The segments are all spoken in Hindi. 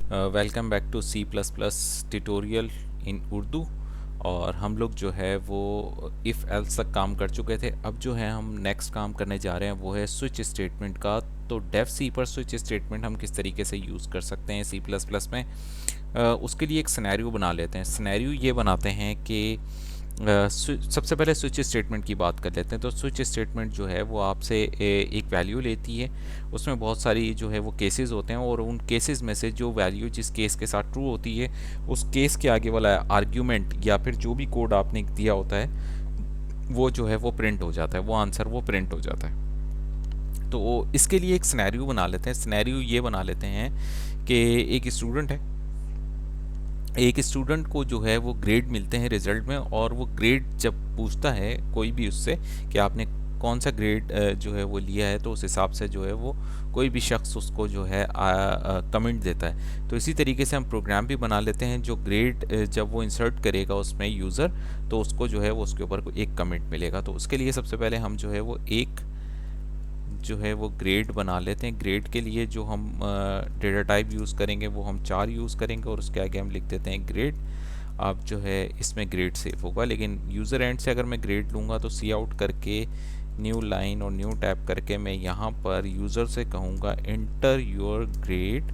Welcome back to C plus plus tutorial in Urdu. और हम लोग जो है वो इफ़ एल्स तक काम कर चुके थे। अब जो है हम नेक्स्ट काम करने जा रहे हैं वो है स्विच स्टेटमेंट का। तो डेफ सी पर स्विच स्टेटमेंट हम किस तरीके से यूज़ कर सकते हैं सी प्लस प्लस में, उसके लिए एक सिनेरियो बना लेते हैं। सिनेरियो ये बनाते हैं कि सबसे पहले स्विच स्टेटमेंट की बात कर लेते हैं। तो स्विच स्टेटमेंट जो है वो आपसे एक वैल्यू लेती है। उसमें बहुत सारी जो है वो केसेस होते हैं और उन केसेस में से जो वैल्यू जिस केस के साथ ट्रू होती है उस केस के आगे वाला आर्ग्यूमेंट या फिर जो भी कोड आपने दिया होता है वो जो है वो प्रिंट हो जाता है, वो आंसर वो प्रिंट हो जाता है। तो इसके लिए एक सिनेरियो बना लेते हैं। सिनेरियो ये बना लेते हैं कि एक स्टूडेंट है, एक स्टूडेंट को जो है वो ग्रेड मिलते हैं रिजल्ट में, और वो ग्रेड जब पूछता है कोई भी उससे कि आपने कौन सा ग्रेड जो है वो लिया है, तो उस हिसाब से जो है वो कोई भी शख्स उसको जो है कमेंट देता है। तो इसी तरीके से हम प्रोग्राम भी बना लेते हैं, जो ग्रेड जब वो इंसर्ट करेगा उसमें यूज़र, तो उसको जो है वो उसके ऊपर एक कमेंट मिलेगा। तो उसके लिए सबसे पहले हम जो है वो एक जो है वो ग्रेड बना लेते हैं। ग्रेड के लिए जो हम डेटा टाइप यूज़ करेंगे वो हम 4 यूज़ करेंगे और उसके आगे हम लिख देते हैं ग्रेड। अब जो है इसमें ग्रेड सेव होगा, लेकिन यूज़र एंड से अगर मैं ग्रेड लूँगा तो सी आउट करके न्यू लाइन और न्यू टैप करके मैं यहाँ पर यूज़र से कहूँगा इंटर योर ग्रेड।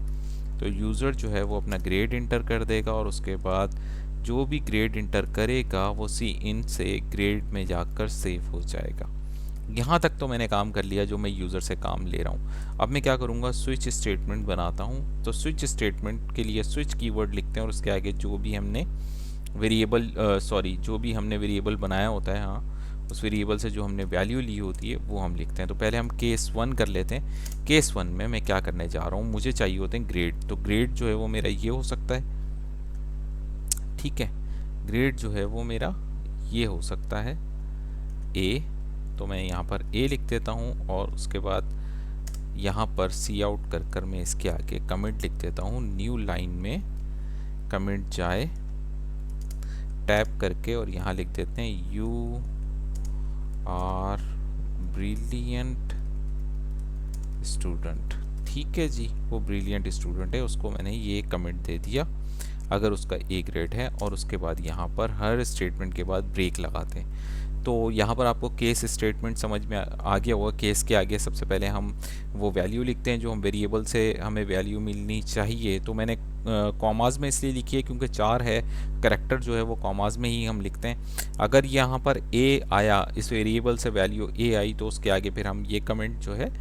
तो यूज़र जो है वो अपना ग्रेड इंटर कर देगा और उसके बाद जो भी ग्रेड इंटर करेगा वो सी इन से ग्रेड में जाकर सेव हो जाएगा। यहाँ तक तो मैंने काम कर लिया जो मैं यूज़र से काम ले रहा हूँ। अब मैं क्या करूँगा, स्विच स्टेटमेंट बनाता हूँ। तो स्विच स्टेटमेंट के लिए स्विच कीवर्ड लिखते हैं और उसके आगे जो भी हमने वेरिएबल जो भी हमने वेरिएबल बनाया होता है, हाँ, उस वेरिएबल से जो हमने वैल्यू ली होती है वो हम लिखते हैं। तो पहले हम केस 1 कर लेते हैं। केस 1 में मैं क्या करने जा रहा हूँ, मुझे चाहिए होते हैं ग्रेड। तो ग्रेड जो है वो मेरा ये हो सकता है, ठीक है। ग्रेड जो है वो मेरा ये हो सकता है ए। तो मैं यहाँ पर ए लिख देता हूँ और उसके बाद यहाँ पर सी आउट कर कर मैं इसके आगे कमेंट लिख देता हूँ। न्यू लाइन में कमेंट जाए टैप करके और यहाँ लिख देते हैं यू आर ब्रिलियंट स्टूडेंट। ठीक है जी, वो ब्रिलियंट स्टूडेंट है, उसको मैंने ये कमेंट दे दिया अगर उसका ए ग्रेड है। और उसके बाद यहाँ पर हर स्टेटमेंट के बाद ब्रेक लगाते हैं। तो यहाँ पर आपको केस स्टेटमेंट समझ में आ गया होगा। केस के आगे सबसे पहले हम वो वैल्यू लिखते हैं जो हम वेरिएबल से हमें वैल्यू मिलनी चाहिए। तो मैंने कॉमाज में इसलिए लिखी है क्योंकि 4 है, करेक्टर जो है वो कॉमाज में ही हम लिखते हैं। अगर यहाँ पर ए आया, इस वेरिएबल से वैल्यू ए आई, तो उसके आगे फिर हम ये कमेंट जो है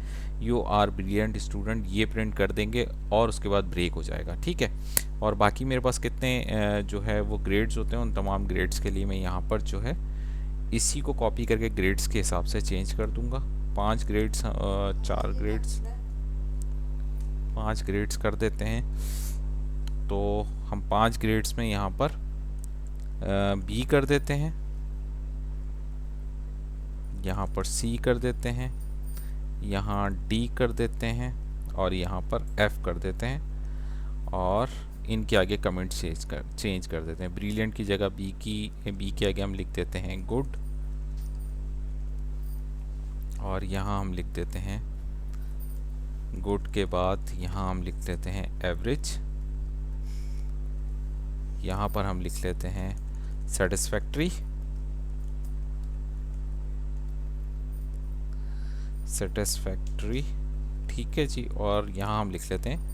यू आर ब्रिलियंट स्टूडेंट ये प्रिंट कर देंगे और उसके बाद ब्रेक हो जाएगा, ठीक है। और बाकी मेरे पास कितने जो है वो ग्रेड्स होते हैं, उन तमाम ग्रेड्स के लिए मैं यहाँ पर जो है इसी को कॉपी करके ग्रेड्स के हिसाब से चेंज कर दूंगा। 5 ग्रेड्स, 4 ग्रेड्स, 5 ग्रेड्स कर देते हैं। तो हम 5 ग्रेड्स में यहाँ पर बी कर देते हैं, यहाँ पर सी कर देते हैं, यहाँ डी कर देते हैं और यहाँ पर एफ कर देते हैं। और इनके आगे कमेंट चेंज कर देते हैं। ब्रिलियंट की जगह बी के आगे हम लिख देते हैं गुड। और यहाँ हम लिख देते हैं गुड के बाद यहाँ हम लिख देते हैं एवरेज। यहाँ पर हम लिख लेते हैं सेटिस्फैक्ट्री, सेटिस्फैक्ट्री, ठीक है जी। और यहाँ हम लिख लेते हैं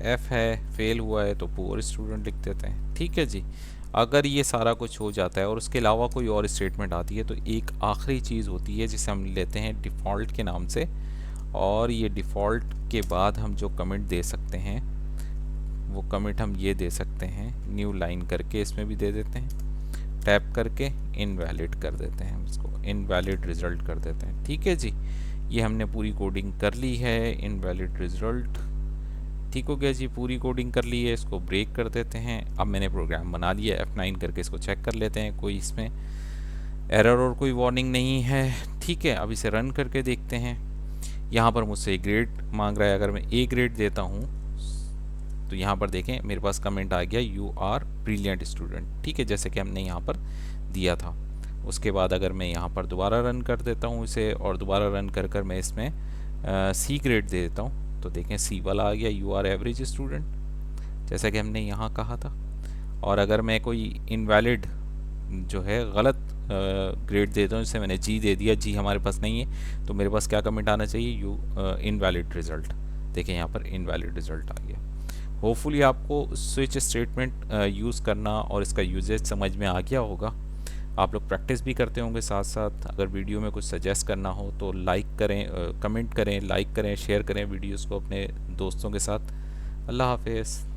एफ है, फेल हुआ है तो पुअर स्टूडेंट लिख देते हैं, ठीक है जी। अगर ये सारा कुछ हो जाता है और उसके अलावा कोई और स्टेटमेंट आती है तो एक आखिरी चीज़ होती है जिसे हम लेते हैं डिफ़ॉल्ट के नाम से। और ये डिफ़ॉल्ट के बाद हम जो कमेंट दे सकते हैं वो कमेंट हम ये दे सकते हैं, न्यू लाइन करके इसमें भी दे देते हैं, टैप करके इनवैलिड कर देते हैं, इसको इनवैलिड रिज़ल्ट कर देते हैं, ठीक है जी। ये हमने पूरी कोडिंग कर ली है, इनवैलिड रिज़ल्ट, ठीक हो गया जी। पूरी कोडिंग कर ली है, इसको ब्रेक कर देते हैं। अब मैंने प्रोग्राम बना लिया, F9 करके इसको चेक कर लेते हैं, कोई इसमें एरर और कोई वार्निंग नहीं है, ठीक है। अब इसे रन करके देखते हैं। यहाँ पर मुझसे ग्रेड मांग रहा है, अगर मैं ए ग्रेड देता हूँ तो यहाँ पर देखें मेरे पास कमेंट आ गया यू आर ब्रिलियंट स्टूडेंट, ठीक है, जैसे कि हमने यहाँ पर दिया था। उसके बाद अगर मैं यहाँ पर दोबारा रन कर देता हूँ इसे और दोबारा रन कर कर मैं इसमें सी ग्रेड दे देता हूँ तो देखें सी वाला आ गया, यू आर एवरेज स्टूडेंट। जैसा कि हमने यहाँ कहा था। और अगर मैं कोई इनवैलिड जो है गलत ग्रेड देता हूँ, जैसे मैंने जी दे दिया, जी हमारे पास नहीं है, तो मेरे पास क्या कमेंट आना चाहिए, यू इनवैलिड रिज़ल्ट। देखें यहाँ पर इनवैलिड रिज़ल्ट आ गया। होपफुली आपको स्विच स्टेटमेंट यूज़ करना और इसका यूजेज समझ में आ गया होगा। आप लोग प्रैक्टिस भी करते होंगे साथ साथ। अगर वीडियो में कुछ सजेस्ट करना हो तो लाइक करें, कमेंट करें, लाइक करें, शेयर करें वीडियोस को अपने दोस्तों के साथ। अल्लाह हाफिज़।